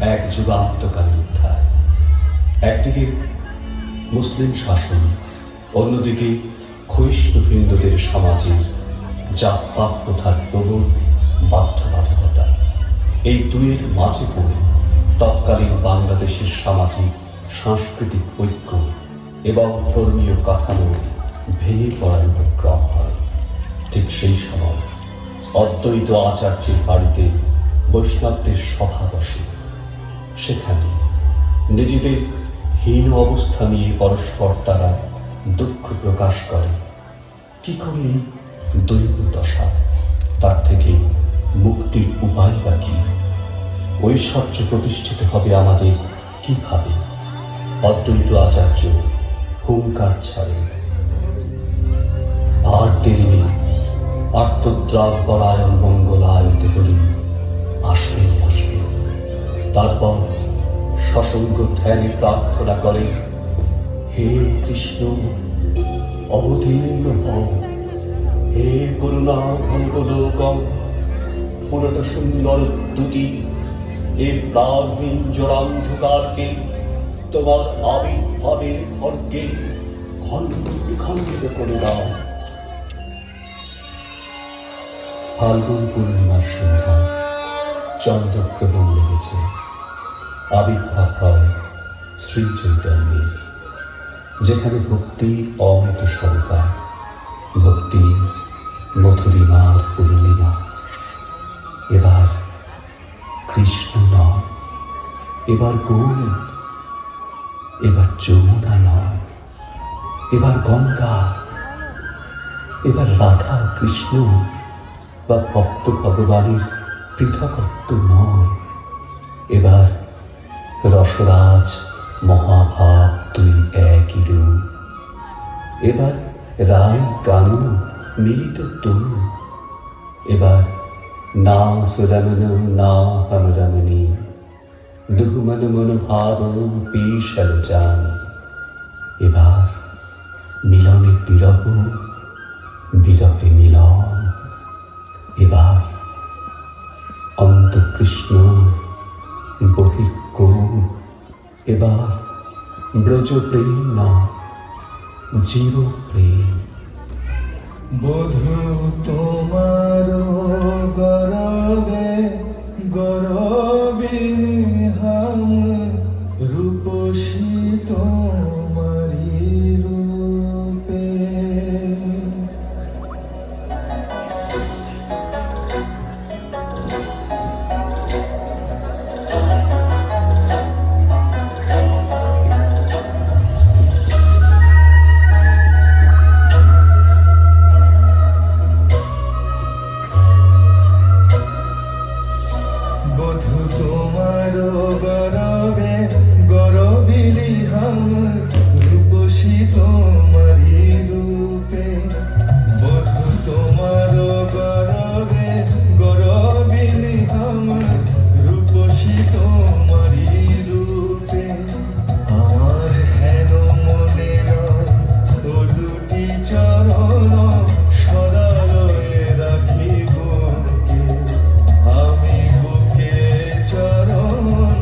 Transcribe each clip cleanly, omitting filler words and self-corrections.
এক যুগান্তকারী অধ্যায়। একদিকে মুসলিম শাসন, অন্যদিকে ক্ষয়িষ্ণু হিন্দুদের সমাজে জাতপাত প্রথার প্রবল বাধ্যবাধকতা। এই দুয়ের মাঝে পড়ে তৎকালীন বাংলাদেশের সামাজিক সাংস্কৃতিক ঐক্য এবং ধর্মীয় কাঠামো ভেঙে পড়ার উপক্রম হয়। ঠিক সেই সময় অদ্বৈত আচার্যের বাড়িতে বৈষ্ণবদের সভা বসে। সেখানে নিজেদের হীন অবস্থা নিয়ে পরস্পর তারা দুঃখ প্রকাশ করে। কি করে এই দৈন্য দশা, তার থেকে মুক্তির উপায় বা কি? ঐশ্বর্য প্রতিষ্ঠিত হবে আমাদের কিভাবে? অদ্বৈত আচার্য হুঙ্কার ছাড়ে, আর দেরি নেই, আর্তদ্রাগ পরায়ণ মঙ্গলায়তে বলি আসবে আসবে। তারপর সসঙ্গ ধ্যানে প্রার্থনা করে, হে কৃষ্ণ অবতীর্ণ হও, হে করুণা ঘনবলোকম, পুরত সুন্দর দ্যুতি এ প্রাণহীন জড়ান্ধকারকে তোমার আবির্ভাবের খড়গে খণ্ড বিখণ্ড করে দাও। ফাল্গুন পূর্ণিমার সন্ধ্যা, চন্দ্রগ্রহণ লেগেছে। আবির্ভাব হয় শ্রী চৈতন্যের, যেখানে ভক্তি অমৃত স্বরূপা, ভক্তি মধুরিমার পূর্ণিমা। এবার কৃষ্ণ নয়, এবার গৌর, এবার যমুনা নয়, এবার গঙ্গা, এবার রাধা কৃষ্ণ বা ভক্ত ভগবানের পৃথকত্ব নয়। এবার রসরাজ মহাভাব দুই একই রূপ। এবার রায় কানু মিলিত তনু। এবার না সুরমন না হম রমণী, দুহমন মনোভাব পেশল যান। এবার মিলনে বিরহ, বিরহে মিলন। এবার অন্তকৃষ্ণ বহির্গৌর। এবার ব্রজ প্রেম না জীব প্রেম। বধূ তোমার গরবে গরবিনী হাম, রূপসী তোমারি রূপে। বধূ তোমার গরবে গরবিনী হাম, রূপসী তোমারি রূপে। বধূ তোমার গরবে গরবিনী হাম, রূপসী তোমারি রূপে। আমার হেন মনে রয় ও দুটি চরণ, সদা রয়ে রাখিব। আমি বুকে চরণ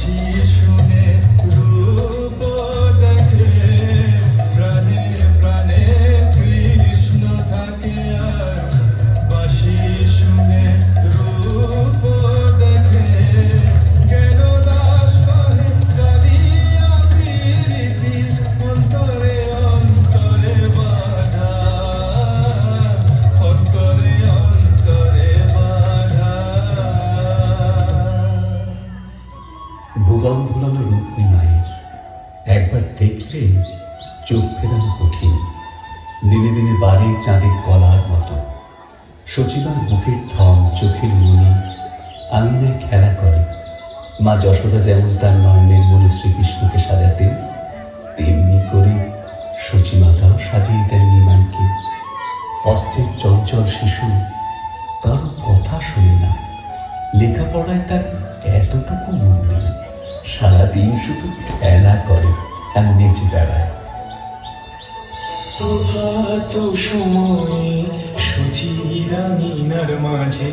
বাঁশি শুনে রূপ দেখে, প্রাণে প্রাণে কৃষ্ণ থাকে আর। বাঁশি শুনে রূপ দেখে, কেন দাস কহে কালিয়া প্রীতি, অন্তরে অন্তরে বাধা, অন্তরে অন্তরে বাধা। ভুবন ভুলানো রূপ নিমায়ের, একবার দেখলে চোখ ফেরানো কঠিন। দিনে দিনে বাড়ে চাঁদের কলার মতো। সচিবার বুকের থম, চোখের মনি আঙিনায় খেলা করে। মা যশোদা যেমন তার নয়নের মনে শ্রীকৃষ্ণকে সাজাতেন, তেমনি করে সচিমাতাও সাজিয়ে দেন নিমাইকে। অস্থির চঞ্চল শিশু, কারো কথা শোনে না। লেখাপড়ায় তার এতটুকু মন নেই। সারাদিন শুধু খেলা করে আর নেচে বেড়ায়। প্রভাত সময়ে সচিরানীনার মাঝে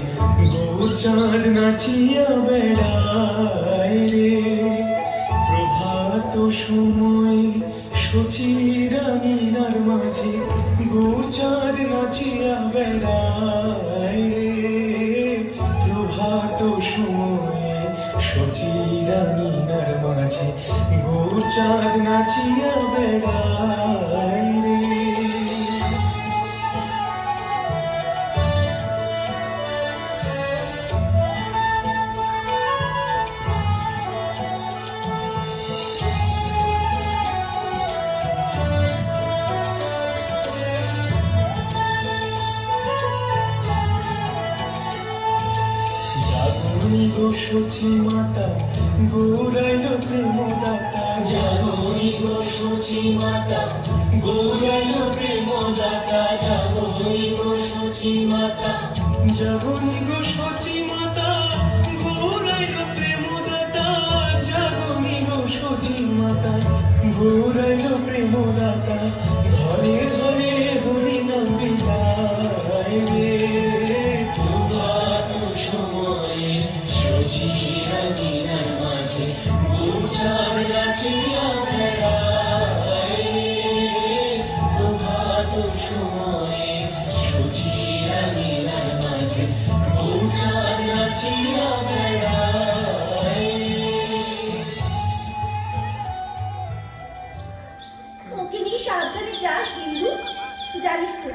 গৌর চাঁদ নাচিয়া বেড়ায় রে। প্রভাত সময়ে সচিরানীনার মাঝে গৌর চাঁদ নাচিয়া বেড়ায় রে। প্রভাত সময়ে সচিরানীনার মাঝে গৌর চাঁদ নাচিয়া বেড়ায় রে। জাগরণী গো সচি মাতা, গৌরাইল প্রেম দাতা। জাগরণী গো সচি মাতা, গৌরাইল প্রেম দাতা। জাগরণী গো সচি মাতা, জাগরণী গো সচি মাতা, গৌরাইল প্রেম দাতা। জাগরণী গো সচি মাতা, গৌরাইল প্রেম দাতা। ঘরে ঘরে হরি নাম বিলায় রে। প্রভাত সময়ে সচিরানীনার মাঝে গৌর চাঁদ নাচিয়া বেড়ায়। প্রভাত সময়ে সচিরানীনার মাঝে গৌর চাঁদ নাচিয়া বেড়ায়। ওকে নিয়ে সাবধানে যাস বিন্দু। জানিস তো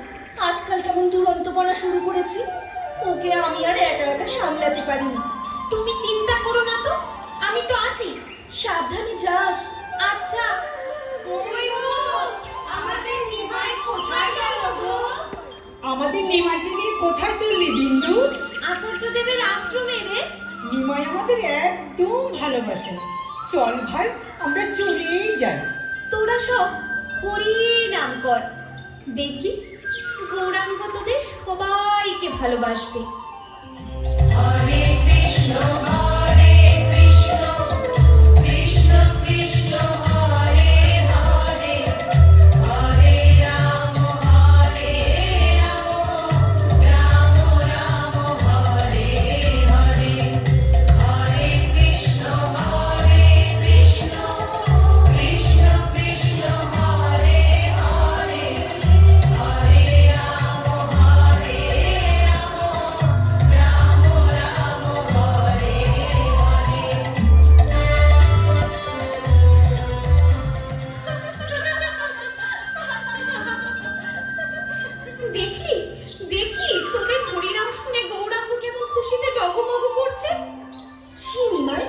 আজকাল কেমন দুরন্তপনা শুরু করেছে। ওকে আমি আর একা একা সামলাতে পারিনি। তুমি চিন্তা করো না তো, আমি তো আছি। সাবধানে যাস। আচ্ছা। ওই গো, আমাদের নিমাই কোথায় গেল গো? আমাদের নিমাইকে নিয়ে কোথায় চললি বিন্দু? আচার্য দেবের আশ্রমে রে। নিমাই আমাদের একদম ভালোবাসে। চল ভাই, আমরা চলেই যাই। তোরা সব হরি নাম কর, দেখবি গৌরাঙ্গ তোদের সবাইকে ভালোবাসবে। হরে কৃষ্ণ হরে কৃষ্ণ, কৃষ্ণ কৃষ্ণ হরে হরে, হরে রাম রাম রাম হরে হরে। হরে কৃষ্ণ কৃষ্ণ কৃষ্ণ হরে হরে, হরে রাম রাম রাম হরে হরে। দেখি দেখি তোদের হরিনাম শুনে গৌরাঙ্গ কেমন খুশিতে ডগমগ করছে। ছি নিমাই,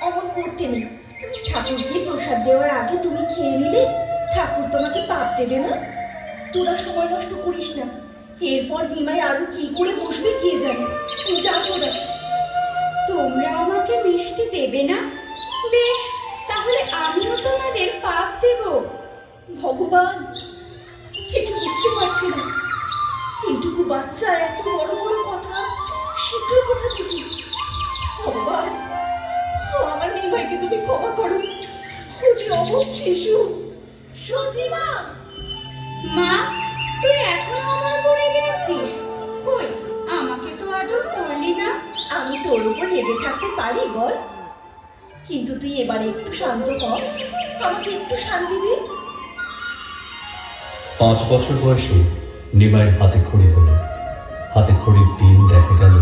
অমন করতে নেই। ঠাকুরকে প্রসাদ দেওয়ার আগে তুমি খেয়ে নিলে ঠাকুর তোমাকে পাপ দেবে না। তোরা সময় নষ্ট করিস না। এরপর নিমাই আরো কি করে বসবে কে জানে। যা তোরা। তোমরা আমাকে মিষ্টি দেবে না? বেশ, তাহলে আমিও তোমাদের পাপ দেব। ভগবান, কিছু বুঝতে পারছি না। এইটুকু বাচ্চা এত বড় বড় কথা শিখলো কোথা থেকে? ভগবান, আমার নিমাইকে তুমি ক্ষমা করো। ও যে অবুঝ শিশু। সচিমা, মা তুই এখনো আমার উপরে গেছিস? কই, আমাকে তো আদর করলি না। আমি তোর উপর রেগে থাকতে পারি বল? কিন্তু তুই এবারে একটু শান্ত হ, আমাকে একটু শান্তি দে। 5 বছর বয়সে নিমাইয়ের হাতে খড়ি হলো। হাতে খড়ির দিন দেখা গেল